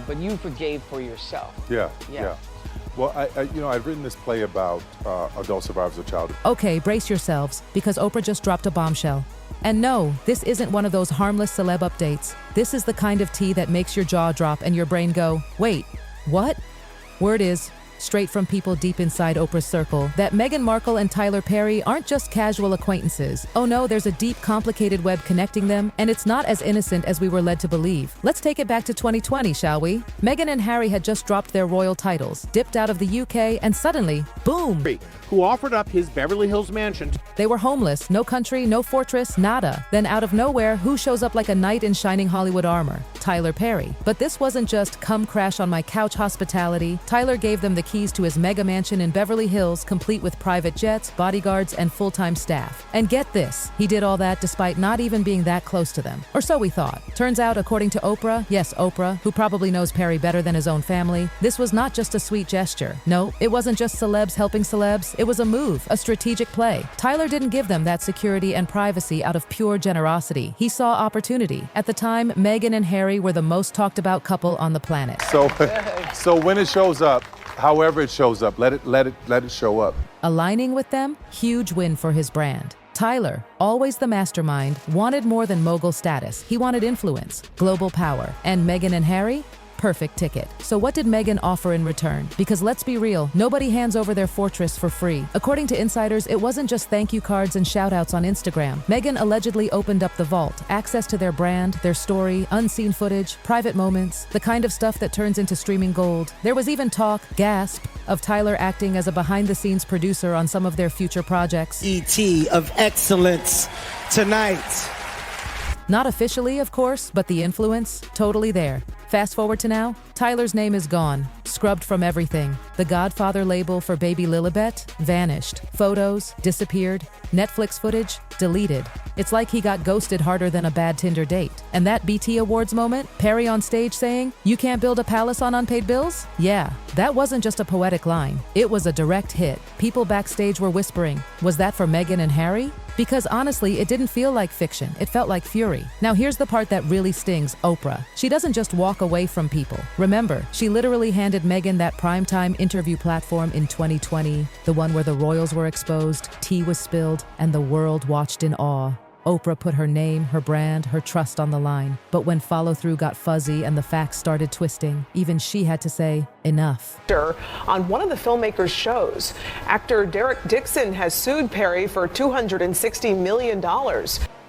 but you forgave for yourself. Yeah. Well, I've written this play about adult survivors of childhood. Okay, brace yourselves, because Oprah just dropped a bombshell. And no, this isn't one of those harmless celeb updates. This is the kind of tea that makes your jaw drop and your brain go, wait, what? Word is, straight from people deep inside Oprah's circle, that Meghan Markle and Tyler Perry aren't just casual acquaintances. Oh no, there's a deep, complicated web connecting them, and it's not as innocent as we were led to believe. Let's take it back to 2020, shall we? Meghan and Harry had just dropped their royal titles, dipped out of the UK, and suddenly, boom! Who offered up his Beverly Hills mansion. They were homeless, no country, no fortress, nada. Then out of nowhere, who shows up like a knight in shining Hollywood armor? Tyler Perry. But this wasn't just come crash on my couch hospitality. Tyler gave them the keys to his mega mansion in Beverly Hills, complete with private jets, bodyguards, and full-time staff. And get this, he did all that despite not even being that close to them. Or so we thought. Turns out, according to Oprah, yes, Oprah, who probably knows Perry better than his own family, this was not just a sweet gesture. No, it wasn't just celebs helping celebs. It was a move, a strategic play. Tyler didn't give them that security and privacy out of pure generosity. He saw opportunity. At the time, Meghan and Harry were the most talked about couple on the planet. So when it shows up, however it shows up, let it show up. Aligning with them, huge win for his brand. Tyler, always the mastermind, wanted more than mogul status. He wanted influence, global power. And Meghan and Harry? Perfect ticket. So what did Meghan offer in return? Because let's be real, nobody hands over their fortress for free. According to insiders, it wasn't just thank you cards and shout-outs on Instagram. Meghan allegedly opened up the vault, access to their brand, their story, unseen footage, private moments, the kind of stuff that turns into streaming gold. There was even talk, gasp, of Tyler acting as a behind-the-scenes producer on some of their future projects. ET of excellence tonight. Not officially, of course, but the influence, totally there. Fast forward to now, Tyler's name is gone, scrubbed from everything. The Godfather label for baby Lilibet vanished. Photos disappeared. Netflix footage deleted. It's like he got ghosted harder than a bad Tinder date. And that BT Awards moment, Perry on stage saying, "You can't build a palace on unpaid bills?" Yeah, that wasn't just a poetic line. It was a direct hit. People backstage were whispering, was that for Meghan and Harry? Because honestly, it didn't feel like fiction. It felt like fury. Now here's the part that really stings Oprah. She doesn't just walk away from people. Remember, she literally handed Meghan that primetime interview platform in 2020, the one where the royals were exposed, tea was spilled, and the world watched in awe. Oprah put her name, her brand, her trust on the line. But when follow-through got fuzzy and the facts started twisting, even she had to say, enough. On one of the filmmaker's shows, actor Derek Dixon has sued Perry for $260 million.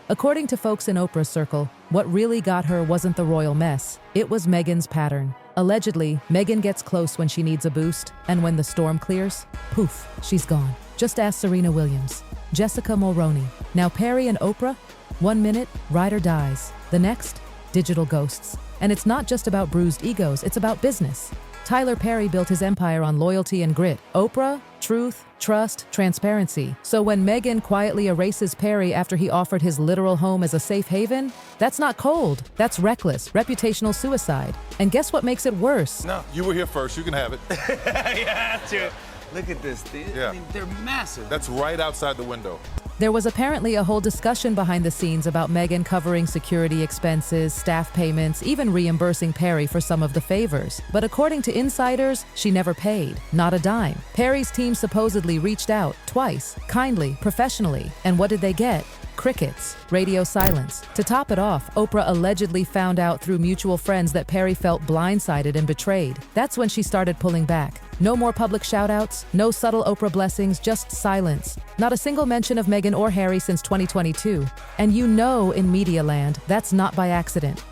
According to folks in Oprah's circle, what really got her wasn't the royal mess. It was Meghan's pattern. Allegedly, Meghan gets close when she needs a boost, and when the storm clears, poof, she's gone. Just ask Serena Williams, Jessica Mulroney. Now Perry and Oprah? 1 minute, ride or dies. The next, digital ghosts. And it's not just about bruised egos, it's about business. Tyler Perry built his empire on loyalty and grit. Oprah, truth, trust, transparency. So when Meghan quietly erases Perry after he offered his literal home as a safe haven, that's not cold, that's reckless, reputational suicide. And guess what makes it worse? No, you were here first, you can have it. Yeah, that's it. Look at this. I mean, they're massive. That's right outside the window. There was apparently a whole discussion behind the scenes about Meghan covering security expenses, staff payments, even reimbursing Perry for some of the favors. But according to insiders, she never paid, not a dime. Perry's team supposedly reached out twice, kindly, professionally. And what did they get? Crickets, radio silence. To top it off, Oprah allegedly found out through mutual friends that Perry felt blindsided and betrayed. That's when she started pulling back. No more public shout-outs, no subtle Oprah blessings, just silence. Not a single mention of Meghan or Harry since 2022. And you know in media land, that's not by accident.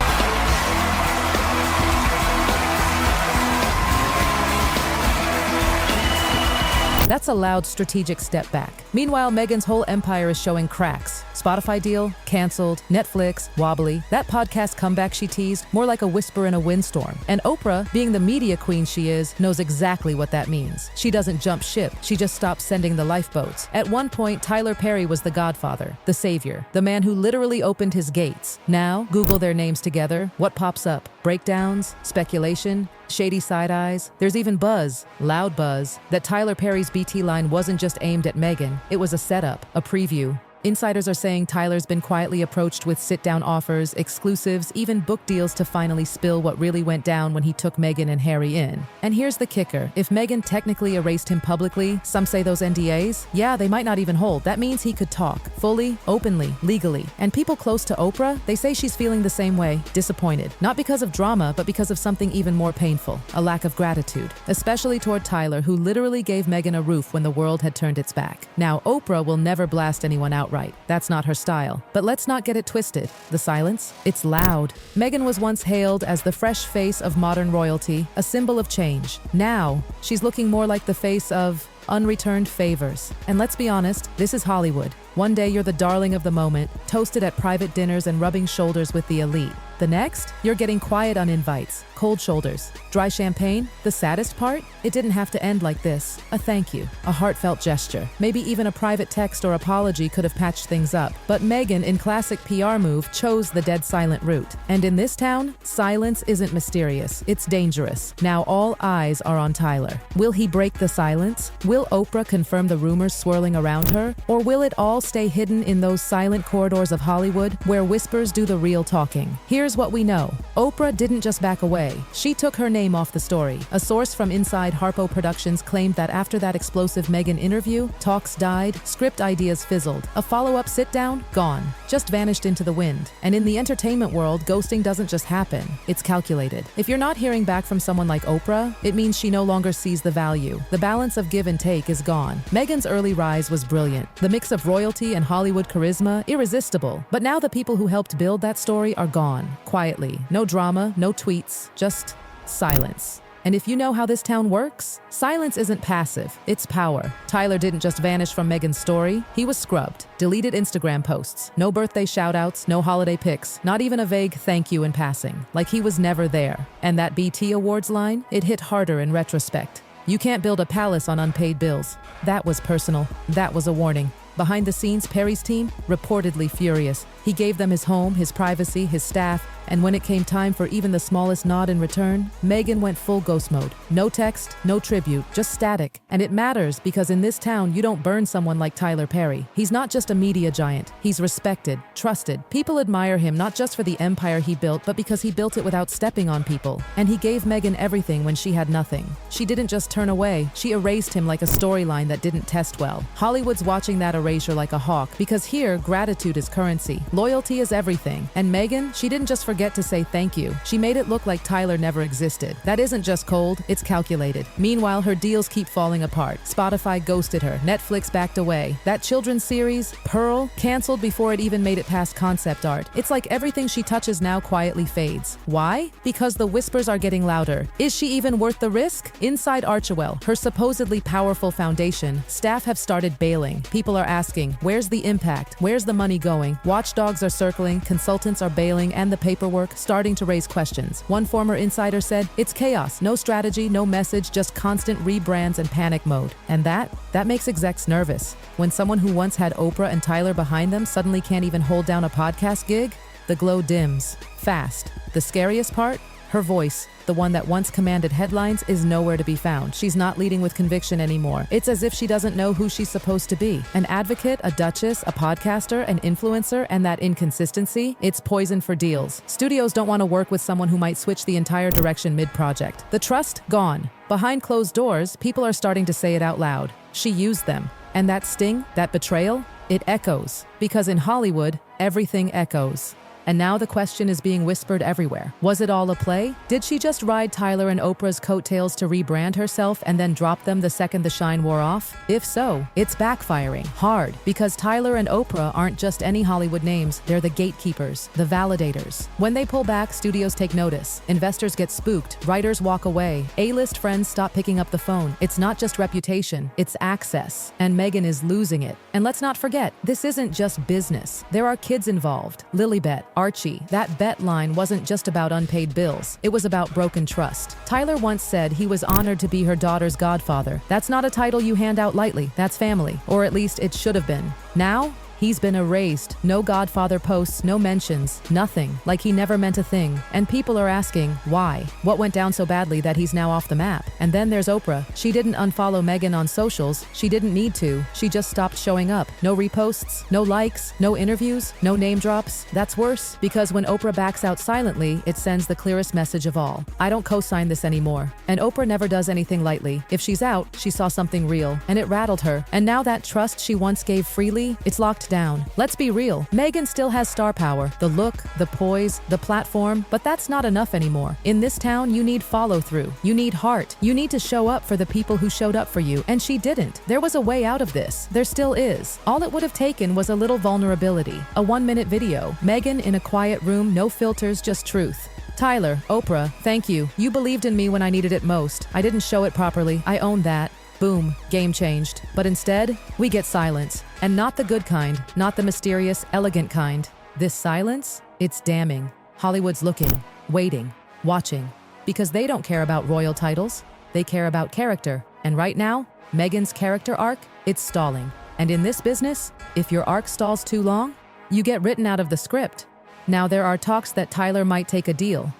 That's a loud strategic step back. Meanwhile, Meghan's whole empire is showing cracks. Spotify deal, canceled, Netflix, wobbly. That podcast comeback she teased, more like a whisper in a windstorm. And Oprah, being the media queen she is, knows exactly what that means. She doesn't jump ship, she just stops sending the lifeboats. At one point, Tyler Perry was the godfather, the savior, the man who literally opened his gates. Now, Google their names together, what pops up? Breakdowns, speculation, shady side eyes. There's even buzz, loud buzz, that Tyler Perry's BT line wasn't just aimed at Meghan, it was a setup, a preview. Insiders are saying Tyler's been quietly approached with sit-down offers, exclusives, even book deals to finally spill what really went down when he took Meghan and Harry in. And here's the kicker. If Meghan technically erased him publicly, some say those NDAs, yeah, they might not even hold. That means he could talk, fully, openly, legally. And people close to Oprah, they say she's feeling the same way, disappointed. Not because of drama, but because of something even more painful, a lack of gratitude. Especially toward Tyler, who literally gave Meghan a roof when the world had turned its back. Now, Oprah will never blast anyone outright. That's not her style. But let's not get it twisted. The silence? It's loud. Meghan was once hailed as the fresh face of modern royalty, a symbol of change. Now, she's looking more like the face of unreturned favors. And let's be honest, this is Hollywood. One day you're the darling of the moment, toasted at private dinners and rubbing shoulders with the elite. The next, you're getting quiet on invites, cold shoulders, dry champagne. The saddest part? It didn't have to end like this. A thank you, a heartfelt gesture. Maybe even a private text or apology could have patched things up. But Meghan, in classic PR move, chose the dead silent route. And in this town, silence isn't mysterious, it's dangerous. Now all eyes are on Tyler. Will he break the silence? Will Oprah confirm the rumors swirling around her? Or will it all stay hidden in those silent corridors of Hollywood where whispers do the real talking? Here's what we know. Oprah didn't just back away. She took her name off the story. A source from inside Harpo Productions claimed that after that explosive Meghan interview, talks died, script ideas fizzled. A follow-up sit-down? Gone. Just vanished into the wind. And in the entertainment world, ghosting doesn't just happen. It's calculated. If you're not hearing back from someone like Oprah, it means she no longer sees the value. The balance of give and take is gone. Meghan's early rise was brilliant. The mix of royalty and Hollywood charisma, irresistible. But now the people who helped build that story are gone. Quietly. No drama, no tweets, just silence. And if you know how this town works, silence isn't passive, it's power. Tyler didn't just vanish from Meghan's story, he was scrubbed. Deleted Instagram posts, no birthday shoutouts, no holiday pics, not even a vague thank you in passing, like he was never there. And that BT Awards line, it hit harder in retrospect. You can't build a palace on unpaid bills. That was personal. That was a warning. Behind the scenes, Perry's team, reportedly furious. He gave them his home, his privacy, his staff, and when it came time for even the smallest nod in return, Meghan went full ghost mode. No text, no tribute, just static. And it matters because in this town, you don't burn someone like Tyler Perry. He's not just a media giant. He's respected, trusted. People admire him not just for the empire he built, but because he built it without stepping on people. And he gave Meghan everything when she had nothing. She didn't just turn away, she erased him like a storyline that didn't test well. Hollywood's watching that erasure like a hawk because here, gratitude is currency. Loyalty is everything. And Meghan, she didn't just forget to say thank you. She made it look like Tyler never existed. That isn't just cold, it's calculated. Meanwhile, her deals keep falling apart. Spotify ghosted her. Netflix backed away. That children's series, Pearl, canceled before it even made it past concept art. It's like everything she touches now quietly fades. Why? Because the whispers are getting louder. Is she even worth the risk? Inside Archewell, her supposedly powerful foundation, staff have started bailing. People are asking, where's the impact? Where's the money going? Watchdogs are circling, consultants are bailing, and the paperwork starting to raise questions. One former insider said, it's chaos, no strategy, no message, just constant rebrands and panic mode. And that makes execs nervous. When someone who once had Oprah and Tyler behind them suddenly can't even hold down a podcast gig, the glow dims. Fast. The scariest part? Her voice, the one that once commanded headlines, is nowhere to be found. She's not leading with conviction anymore. It's as if she doesn't know who she's supposed to be. An advocate, a duchess, a podcaster, an influencer, and that inconsistency, it's poison for deals. Studios don't want to work with someone who might switch the entire direction mid-project. The trust? Gone. Behind closed doors, people are starting to say it out loud. She used them. And that sting, that betrayal, it echoes. Because in Hollywood, everything echoes. And now the question is being whispered everywhere. Was it all a play? Did she just ride Tyler and Oprah's coattails to rebrand herself and then drop them the second the shine wore off? If so, it's backfiring hard because Tyler and Oprah aren't just any Hollywood names, they're the gatekeepers, the validators. When they pull back, studios take notice. Investors get spooked, writers walk away, A-list friends stop picking up the phone. It's not just reputation, it's access. And Meghan is losing it. And let's not forget, this isn't just business. There are kids involved. Lilibet, Archie, that bet line wasn't just about unpaid bills. It was about broken trust. Tyler once said he was honored to be her daughter's godfather. That's not a title you hand out lightly. That's family. Or at least it should have been. Now, He's been erased. No Godfather posts, no mentions, nothing. Like he never meant a thing. And people are asking, why? What went down so badly that he's now off the map? And then there's Oprah. She didn't unfollow Meghan on socials. She didn't need to. She just stopped showing up. No reposts, no likes, no interviews, no name drops. That's worse, because when Oprah backs out silently, it sends the clearest message of all. I don't co-sign this anymore. And Oprah never does anything lightly. If she's out, she saw something real, and it rattled her. And now that trust she once gave freely, it's locked down. Let's be real. Meghan still has star power, the look, the poise, the platform, but that's not enough anymore. In this town, you need follow-through. You need heart. You need to show up for the people who showed up for you, and she didn't. There was a way out of this. There still is. All it would have taken was a little vulnerability. A 1-minute video. Meghan in a quiet room, no filters, just truth. Tyler, Oprah, thank you. You believed in me when I needed it most. I didn't show it properly. I own that. Boom, game changed. But instead, we get silence. And not the good kind, not the mysterious, elegant kind. This silence, it's damning. Hollywood's looking, waiting, watching. Because they don't care about royal titles. They care about character. And right now, Meghan's character arc, it's stalling. And in this business, if your arc stalls too long, you get written out of the script. Now there are talks that Tyler might take a deal.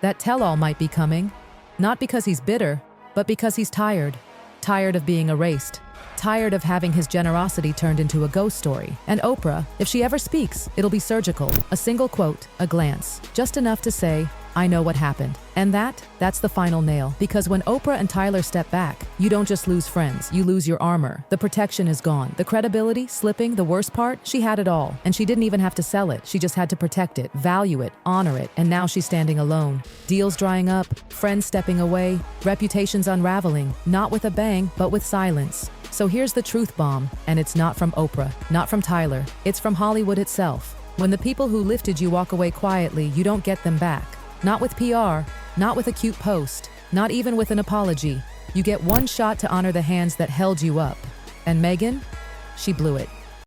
That tell-all might be coming. Not because he's bitter, but because he's tired. Tired of being erased. Tired of having his generosity turned into a ghost story. And Oprah, if she ever speaks, it'll be surgical. A single quote, a glance. Just enough to say, I know what happened. And that's the final nail. Because when Oprah and Tyler step back, you don't just lose friends, you lose your armor. The protection is gone. The credibility, slipping, the worst part, she had it all. And she didn't even have to sell it. She just had to protect it, value it, honor it. And now she's standing alone. Deals drying up, friends stepping away, reputations unraveling, not with a bang, but with silence. So here's the truth bomb, and it's not from Oprah, not from Tyler. It's from Hollywood itself. When the people who lifted you walk away quietly, you don't get them back. Not with PR, not with a cute post, not even with an apology. You get one shot to honor the hands that held you up. And Meghan, she blew it.